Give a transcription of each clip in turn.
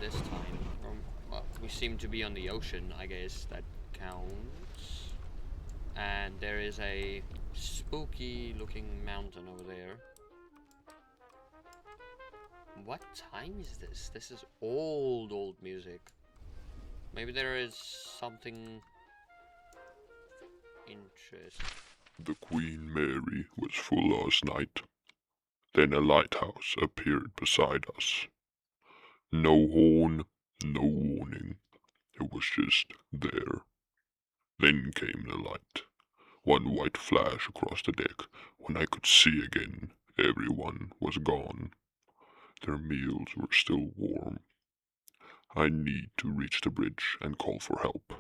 this time. Well, we seem to be on the ocean, I guess that counts. And there is a spooky looking mountain over there. What time is this? This is old music. Maybe there is something interesting. The Queen Mary was full last night. Then a lighthouse appeared beside us. No horn, no warning. It was just there. Then came the light. One white flash across the deck. When I could see again, everyone was gone. Their meals were still warm. I need to reach the bridge and call for help.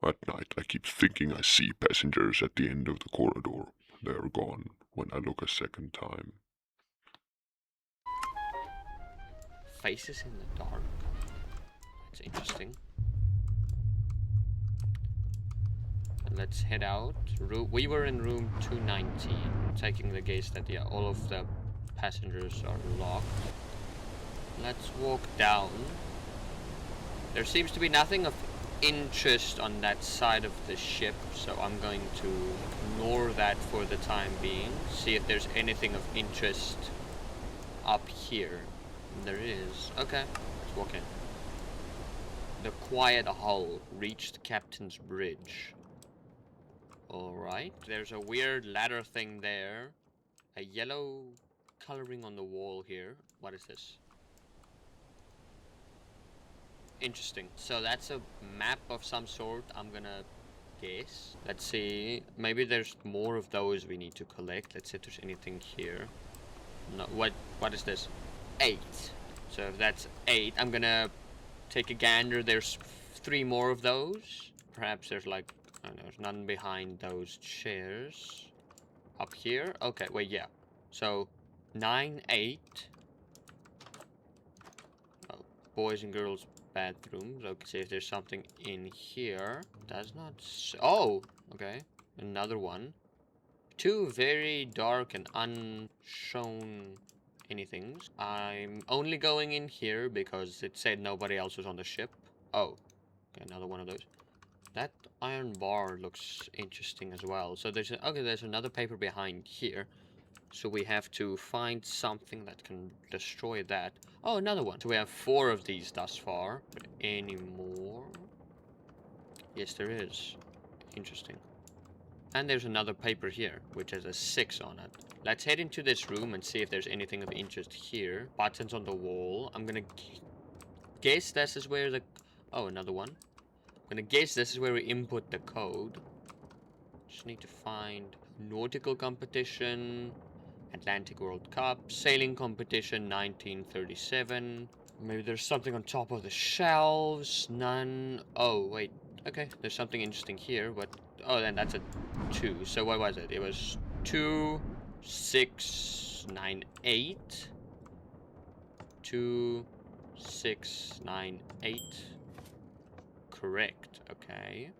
At night I keep thinking I see passengers at the end of the corridor. They are gone when I look a second time. Faces in the dark. That's interesting. Let's head out. We were in room 219, taking the guess that all of the passengers are locked. Let's walk down. There seems to be nothing of interest on that side of the ship, so I'm going to ignore that for the time being. See if there's anything of interest up here. There is. Okay, let's walk in. The quiet hull reached Captain's Bridge. Alright, there's a weird ladder thing there. A yellow coloring on the wall here. What is this? Interesting. So that's a map of some sort, I'm gonna guess. Let's see. Maybe there's more of those we need to collect. Let's see if there's anything here. No, what is this? 8. So if that's 8, I'm gonna take a gander. There's 3 more of those. Perhaps there's like, I don't know, there's none behind those chairs. Up here? Okay, wait, yeah. So 9, 8. Oh, boys and girls bathrooms. Okay, see if there's something in here. Does not. Oh, okay. Another one. 2 very dark and unshown anythings. I'm only going in here because it said nobody else was on the ship. Oh, okay, another one of those. That iron bar looks interesting as well. So there's there's another paper behind here. So we have to find something that can destroy that. Oh, another one. So we have 4 of these thus far. But any more? Yes, there is. Interesting. And there's another paper here, which has a 6 on it. Let's head into this room and see if there's anything of interest here. Buttons on the wall. I'm gonna guess this is where the... Oh, another one. I'm gonna guess this is where we input the code. Just need to find nautical competition, Atlantic World Cup, sailing competition 1937. Maybe there's something on top of the shelves. None. Oh, wait. Okay, there's something interesting here, but... Oh, then that's a 2. So what was it? It was 2, 6, 9, 8. 2, 6, 9, 8. Correct. Okay.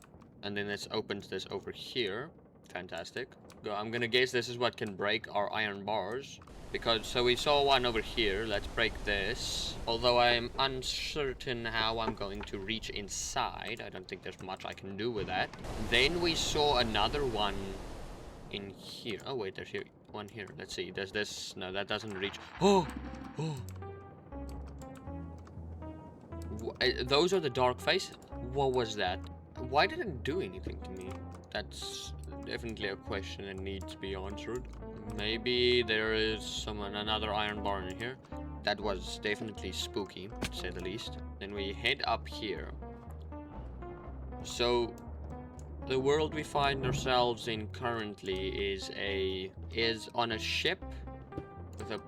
And then let's open this over here. Fantastic. I'm gonna guess this is what can break our iron bars. Because, so we saw one over here. Let's break this. Although I'm uncertain how I'm going to reach inside. I don't think there's much I can do with that. Then we saw another one in here. Oh, wait, there's one here. Let's see. Does this... No, that doesn't reach. Oh! Oh! Those are the dark faces. What was that? Why didn't it do anything to me? That's definitely a question that needs to be answered. Maybe there is another iron bar in here. That was definitely spooky, to say the least. Then we head up here. So, the world we find ourselves in currently is on a ship with a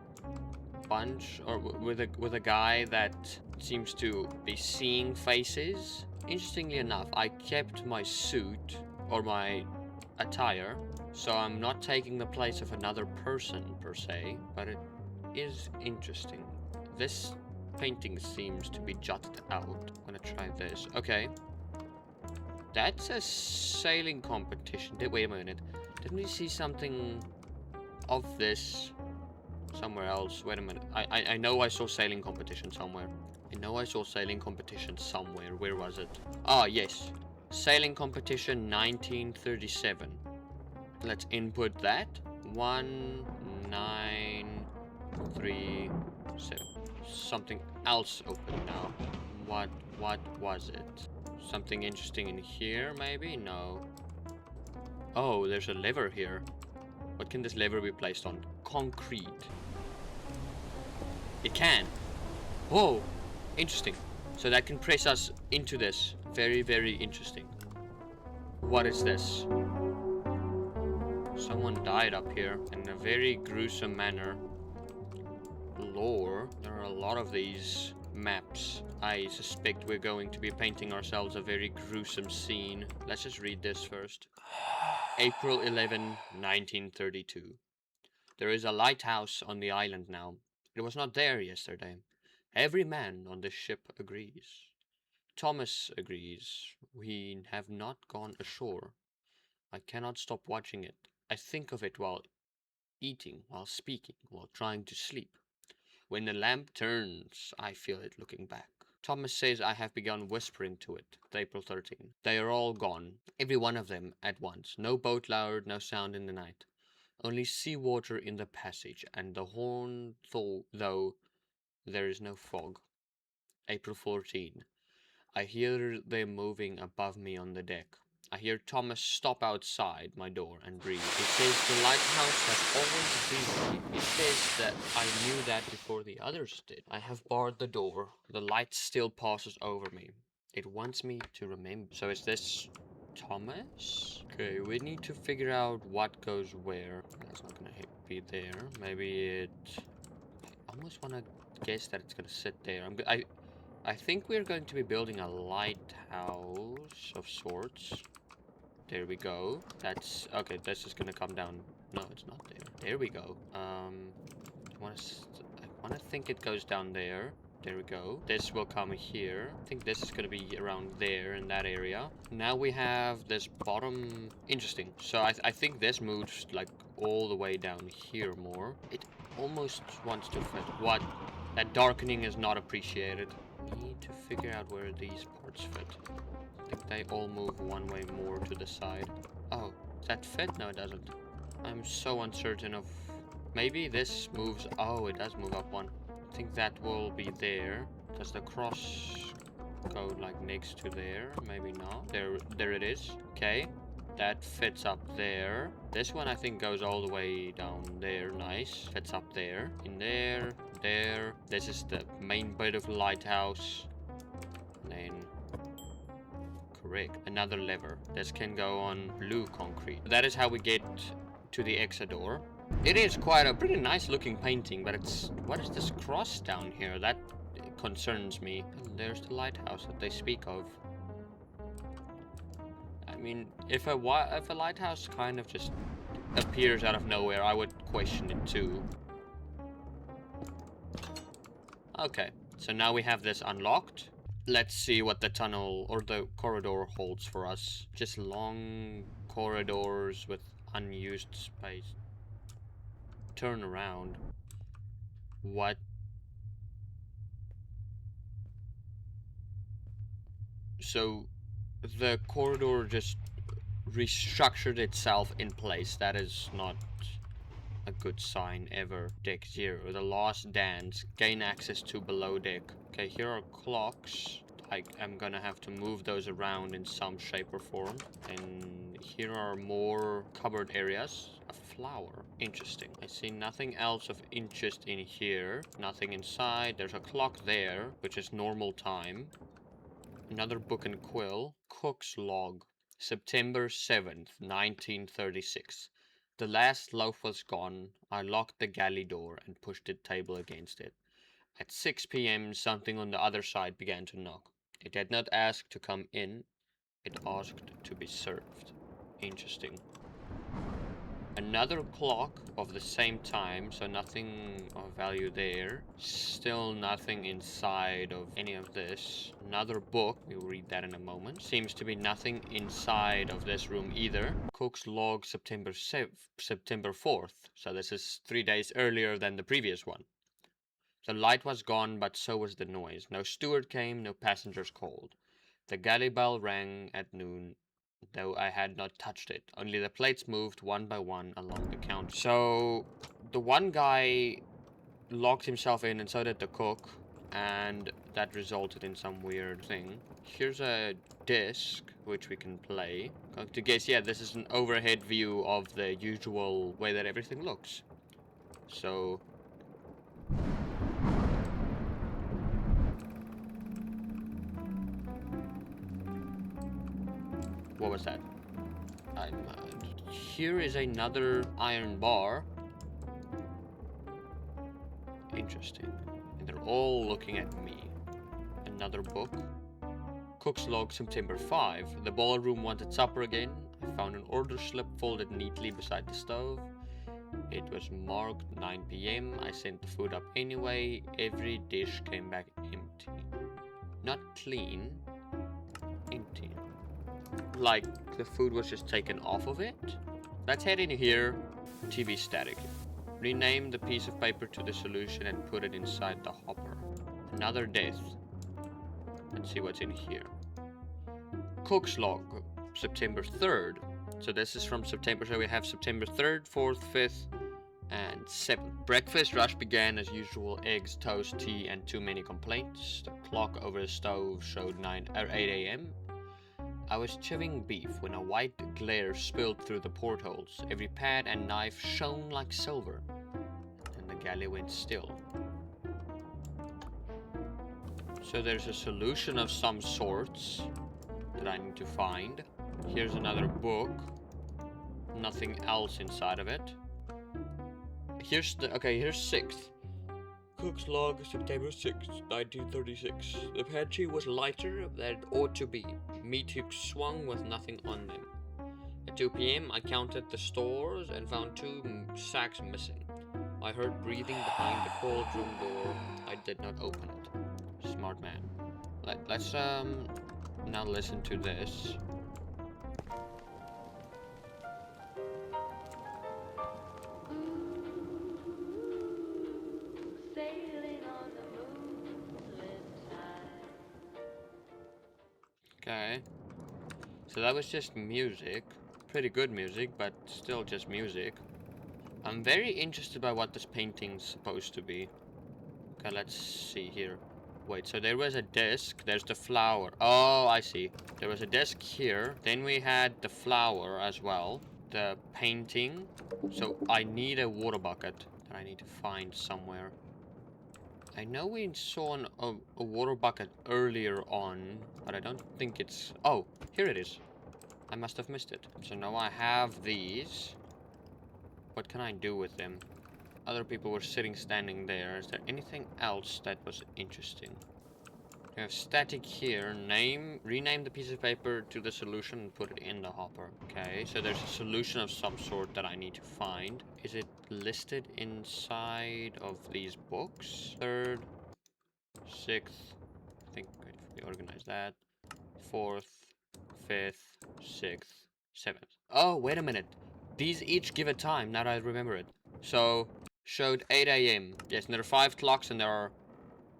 bunch, or with a guy that seems to be seeing faces. Interestingly enough, I kept my suit, or my attire, so I'm not taking the place of another person per se, but it is interesting. This painting seems to be jutted out. I'm gonna try this. Okay. That's a sailing competition. Wait a minute. Didn't we see something of this somewhere else? Wait a minute. I know I saw sailing competition somewhere. I know I saw sailing competition somewhere. Where was it? Ah, yes. Sailing competition 1937. Let's input that. 1937. Something else open now. What was it? Something interesting in here, maybe? No. Oh, there's a lever here. What can this lever be placed on? Concrete. It can. Whoa, interesting. So that can press us into this. Very, very interesting. What is this? Someone died up here in a very gruesome manner. Lore. There are a lot of these maps. I suspect we're going to be painting ourselves a very gruesome scene. Let's just read this first. April 11, 1932. There is a lighthouse on the island now. It was not there yesterday. Every man on this ship agrees. Thomas agrees. We have not gone ashore. I cannot stop watching it. I think of it while eating, while speaking, while trying to sleep. When the lamp turns, I feel it looking back. Thomas says I have begun whispering to it. April 13. They are all gone, every one of them at once. No boat loud, no sound in the night. Only seawater in the passage, and the horn though there is no fog. April 14. I hear them moving above me on the deck. I hear Thomas stop outside my door and breathe. He says the lighthouse has always been here. He says that I knew that before the others did. I have barred the door. The light still passes over me. It wants me to remember. So is this Thomas? Okay, we need to figure out what goes where. That's not gonna be there. Maybe it... I almost want to guess that it's gonna sit there. I think we're going to be building a lighthouse of sorts. There we go. That's... okay, this is gonna come down. No, it's not there. There we go. I want to think it goes down there. There we go. This will come here. I think this is gonna be around there in that area. Now we have this bottom... interesting. So I think this moves like all the way down here more. It almost wants to fit. What? That darkening is not appreciated. Need to figure out where these parts fit. I think they all move one way more to the side. Oh, does that fit? No, it doesn't. I'm so uncertain of... maybe this moves... oh, it does move up one. I think that will be there. Does the cross go like next to there? Maybe not. There it is. Okay. That fits up there. This one I think goes all the way down there. Nice. Fits up there. In there. There. This is the main bit of the lighthouse. Then... correct. Another lever. This can go on blue concrete. That is how we get to the exit door. It is quite a pretty nice looking painting, but it's... what is this cross down here? That concerns me. And there's the lighthouse that they speak of. I mean, if a lighthouse kind of just appears out of nowhere, I would question it too. Okay, so now we have this unlocked. Let's see what the tunnel or the corridor holds for us. Just long corridors with unused space. Turn around. What? So the corridor just restructured itself in place. That is not a good sign ever. Deck 0. The last dance. Gain access to below deck. Okay, here are clocks. I'm gonna have to move those around in some shape or form. And here are more cupboard areas. A flower. Interesting. I see nothing else of interest in here. Nothing inside. There's a clock there, which is normal time. Another book and quill. Cook's log. September 7th, 1936. The last loaf was gone. I locked the galley door and pushed the table against it. At 6 p.m., something on the other side began to knock. It did not ask to come in. It asked to be served. Interesting. Another clock of the same time, so nothing of value there. Still nothing inside of any of this. Another book, we'll read that in a moment. Seems to be nothing inside of this room either. Cook's log, September 4th. So this is 3 days earlier than the previous one. The light was gone, but so was the noise. No steward came, no passengers called. The galley bell rang at noon, though I had not touched it. Only the plates moved one by one along the counter. So, the one guy locked himself in, and so did the cook, and that resulted in some weird thing. Here's a disc, which we can play. To guess, yeah, this is an overhead view of the usual way that everything looks. So... what was that? Here is another iron bar. Interesting. And they're all looking at me. Another book. Cook's log, September 5. The ballroom wanted supper again. I found an order slip folded neatly beside the stove. It was marked 9 p.m. I sent the food up anyway. Every dish came back empty. Not clean. Empty. Like the food was just taken off of it. Let's head in here. TV static. Rename the piece of paper to the solution and put it inside the hopper. Another death. Let's see what's in here. Cook's log, September 3rd. So this is from September. So we have September 3rd, 4th, 5th, and 7th. Breakfast rush began as usual. Eggs, toast, tea, and too many complaints. The clock over the stove showed 8 a.m. I was chewing beef when a white glare spilled through the portholes. Every pad and knife shone like silver. And the galley went still. So there's a solution of some sorts that I need to find. Here's another book. Nothing else inside of it. Here's 6th. Cook's log, September 6th, 1936. The pantry was lighter than it ought to be. Meat hooks swung with nothing on them. At 2 p.m. I counted the stores and found 2 sacks missing. I heard breathing behind the cold room door. I did not open it. Smart man. Let's now listen to this. Okay. So that was just music. Pretty good music, but still just music. I'm very interested by what this painting's supposed to be. Okay, let's see here. Wait, so there was a desk. There's the flower. Oh, I see. There was a desk here. Then we had the flower as well. The painting. So I need a water bucket that I need to find somewhere. I know we saw a water bucket earlier on, but I don't think it's... oh, here it is. I must have missed it. So now I have these. What can I do with them? Other people were standing there. Is there anything else that was interesting? We have static here. Rename the piece of paper to the solution and put it in the hopper. Okay, so there's a solution of some sort that I need to find. Is it listed inside of these books? 3rd, 6th, I think if we organize that. 4th, 5th, 6th, 7th. Oh, wait a minute. These each give a time, now that I remember it. So, showed 8 a.m. Yes, and there are 5 clocks and there are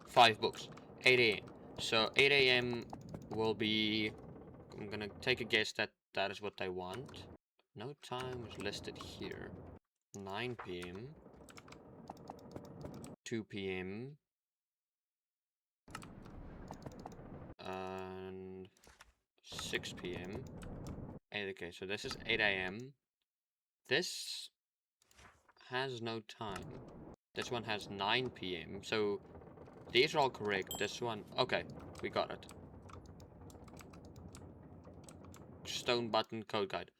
5 books. 8 a.m. So 8 a.m. will be... I'm gonna take a guess that that is what they want. No time was listed here. 9 p.m. 2 p.m. And 6 p.m. Okay, so this is 8 a.m. This has no time. This one has 9 p.m. So these are all correct. This one... okay, we got it. Stone button code guide.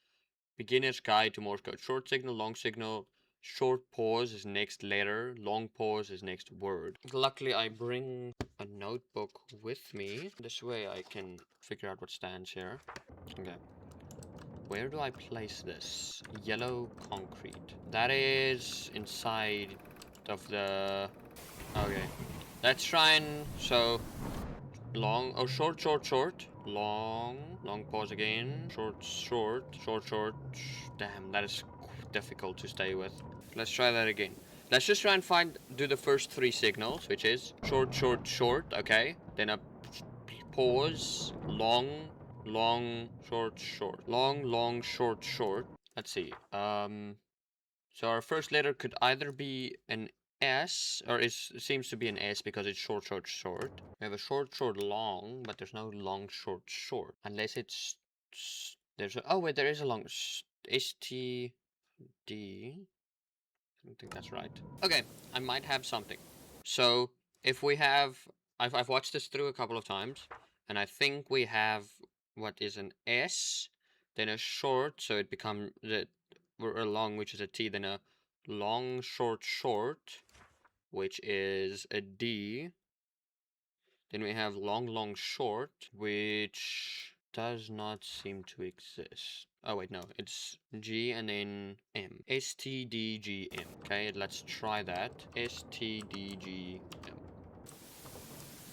Beginner's guide to Morse code. Short signal, long signal. Short pause is next letter. Long pause is next word. Luckily, I bring a notebook with me. This way I can figure out what stands here. Okay. Where do I place this? Yellow concrete. That is inside of the... okay. Let's try and... so... long... oh, short, short, short. Long... long pause again. Short, short, short, short. Damn, that is difficult to stay with. Let's try that again. Let's just try and do the first 3 signals, which is short, short, short, okay? Then a pause, long, long, short, short. Long, long, short, short. Let's see. So our first letter could either be an S, or it seems to be an S because it's short, short, short. We have a short, short, long, but there's no long, short, short. Unless it's... There's a... Oh, wait, there is a long... S-T-D... I don't think that's right. Okay, I might have something. So, if we have... I've watched this through a couple of times, and I think we have what is an S, then a short, so it becomes a long, which is a T, then a long, short, short, which is a D. Then we have long, long, short, which does not seem to exist. Oh wait, no, it's G and then M. S-T-D-G-M. Okay, let's try that. S-T-D-G-M.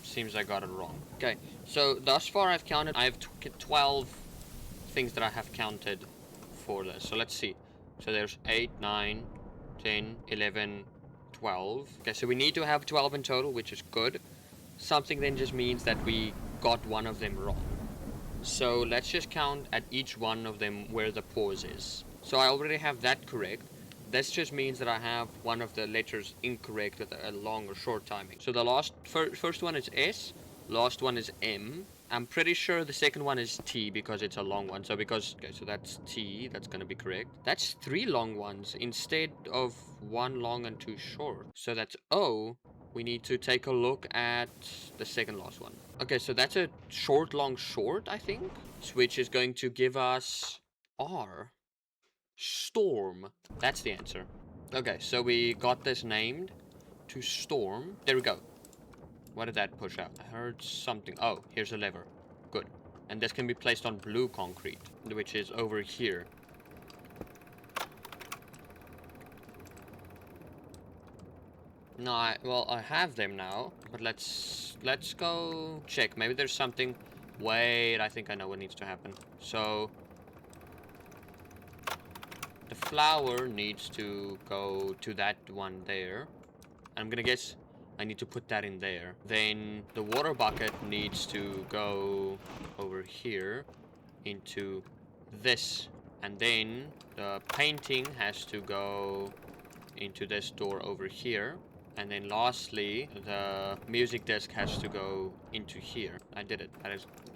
Seems I got it wrong. Okay, so thus far I have 12 things that I have counted for this. So let's see. So there's 8, 9, 10, 11, 12. Okay, so we need to have 12 in total, which is good. Something then just means that we got one of them wrong. So let's just count at each one of them where the pause is. So I already have that correct. This just means that I have one of the letters incorrect with a long or short timing. So the first one is S, last one is M. I'm pretty sure the second one is T because it's a long one. So so that's T, that's gonna be correct. That's 3 long ones instead of 1 long and 2 short. So that's O. We need to take a look at the second last one. Okay, so that's a short, long, short, I think. Which is going to give us R. Storm. That's the answer. Okay, so we got this named to Storm. There we go. What did that push out? I heard something. Oh, here's a lever. Good. And this can be placed on blue concrete, which is over here. No, I have them now, but let's go check. Maybe there's something. Wait, I think I know what needs to happen. So the flower needs to go to that one there. I'm gonna guess I need to put that in there. Then the water bucket needs to go over here into this. And then the painting has to go into this door over here. And then lastly, the music desk has to go into here. I did it.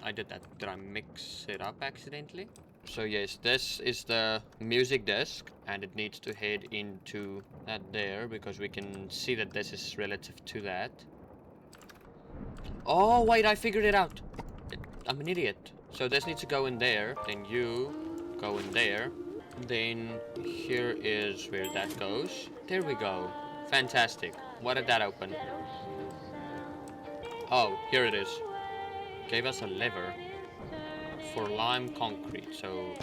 I did that. Did I mix it up accidentally? So yes, this is the music desk, and it needs to head into that there, because we can see that this is relative to that. Oh, wait, I figured it out. I'm an idiot. So this needs to go in there, then you go in there. Then here is where that goes. There we go. Fantastic. What did that open? Oh, here it is. Gave us a lever for lime concrete, so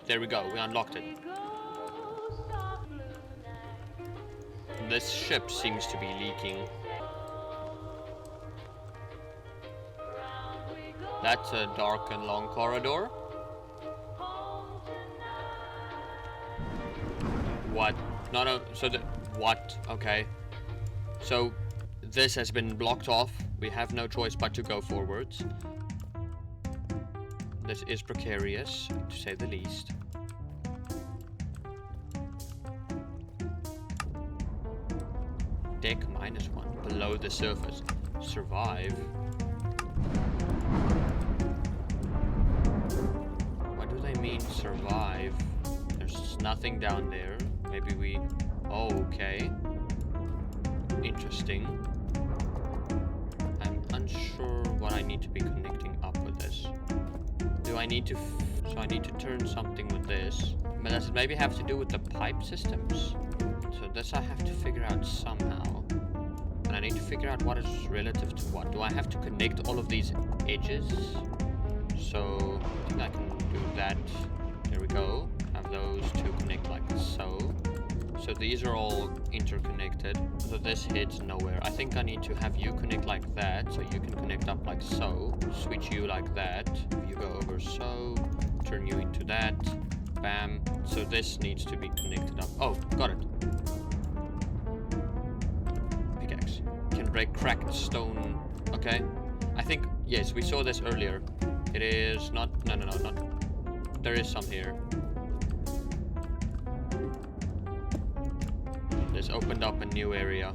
there we go, we unlocked it. This ship seems to be leaking. That's a dark and long corridor. What? What? Okay. So this has been blocked off. We have no choice but to go forwards. This is precarious, to say the least. Deck -1, below the surface. Survive. What do they mean, survive? There's nothing down there. Maybe we... Oh, okay. Interesting. I'm unsure what I need to be connecting up with this. Do I need to... So I need to turn something with this. But does it maybe have to do with the pipe systems? So this I have to figure out somehow. And I need to figure out what is relative to what. Do I have to connect all of these edges? So I think I can do that. There we go. Have those two connect like so. So these are all interconnected. So this heads nowhere. I think I need to have you connect like that. So you can connect up like so. Switch you like that. You go over so. Turn you into that. Bam. So this needs to be connected up. Oh, got it. break cracked stone. Okay. I think, yes, we saw this earlier. It is not, no, not, there is some here. This opened up a new area.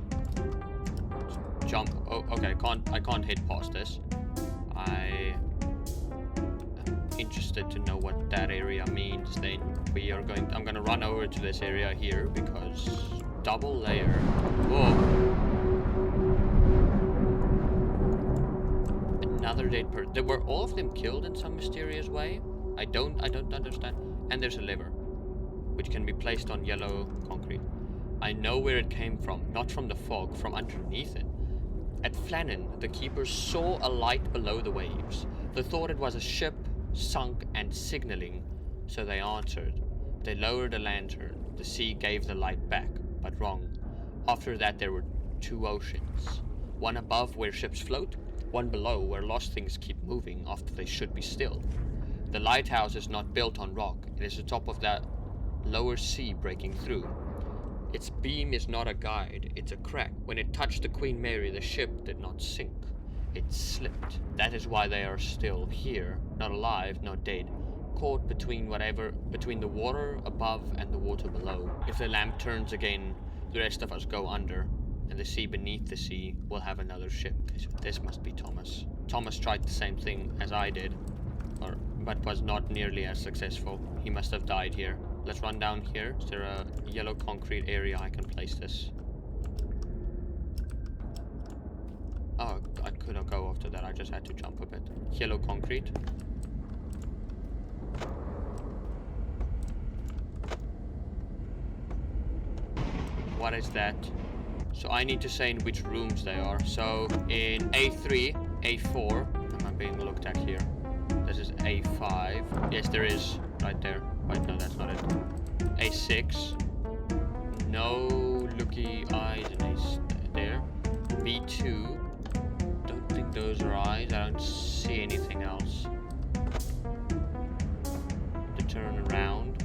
Jump, oh, okay, I can't hit past this. I am interested to know what that area means. Then I'm gonna run over to this area here because double layer. Whoa. Another dead person. Were all of them killed in some mysterious way? I don't understand. And there's a lever, which can be placed on yellow concrete. I know where it came from, not from the fog, from underneath it. At Flannan, the keepers saw a light below the waves. They thought it was a ship, sunk and signaling, so they answered. They lowered a lantern. The sea gave the light back, but wrong. After that there were two oceans. One above where ships float, one below where lost things keep moving after they should be still. The lighthouse is not built on rock. It is the top of that lower sea breaking through. Its beam is not a guide, it's a crack. When it touched the Queen Mary, the ship did not sink. It slipped. That is why they are still here, not alive, not dead. Caught between the water above and the water below. If the lamp turns again, the rest of us go under, and the sea beneath the sea will have another ship. This must be Thomas. Thomas tried the same thing as I did, but was not nearly as successful. He must have died here. Let's run down here. Is there a yellow concrete area I can place this? Oh, I couldn't go after that. I just had to jump a bit. Yellow concrete. What is that? So I need to say in which rooms they are. So in A3, A4. Am I being looked at here? This is A5. Yes, there is. Right there. Wait, no, that's not it. A6. No looky eyes in there. B2. Don't think those are eyes. I don't see anything else. To turn around.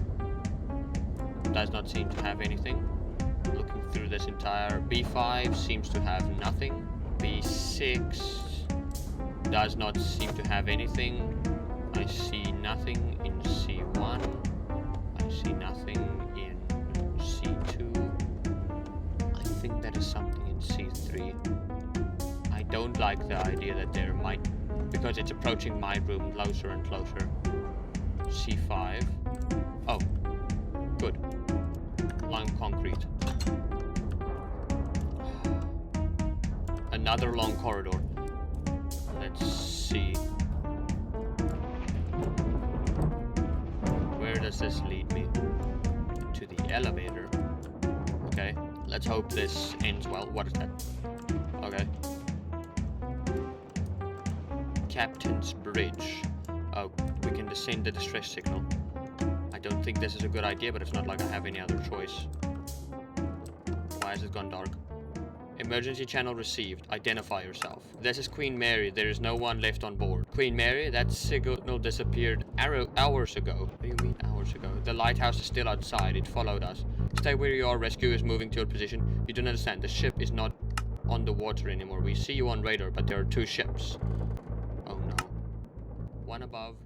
Does not seem to have anything. Looking through this entire B5 seems to have nothing. B6 does not seem to have anything. I see nothing in C1. I see nothing in C2. I think that is something in C3. I don't like the idea that there might, because it's approaching my room closer and closer. C5. Oh, good. Lime concrete. Another long corridor. Let's see. Where does this lead me? To the elevator. Okay. Let's hope this ends well. What is that? Okay. Captain's Bridge. Oh, we can descend the distress signal. I don't think this is a good idea, but it's not like I have any other choice. Why has it gone dark? Emergency channel received. Identify yourself. This is Queen Mary. There is no one left on board. Queen Mary, that signal disappeared hours ago. What do you mean hours ago? The lighthouse is still outside. It followed us. Stay where you are. Rescue is moving to your position. You don't understand. The ship is not on the water anymore. We see you on radar, but there are two ships. Oh no. One above.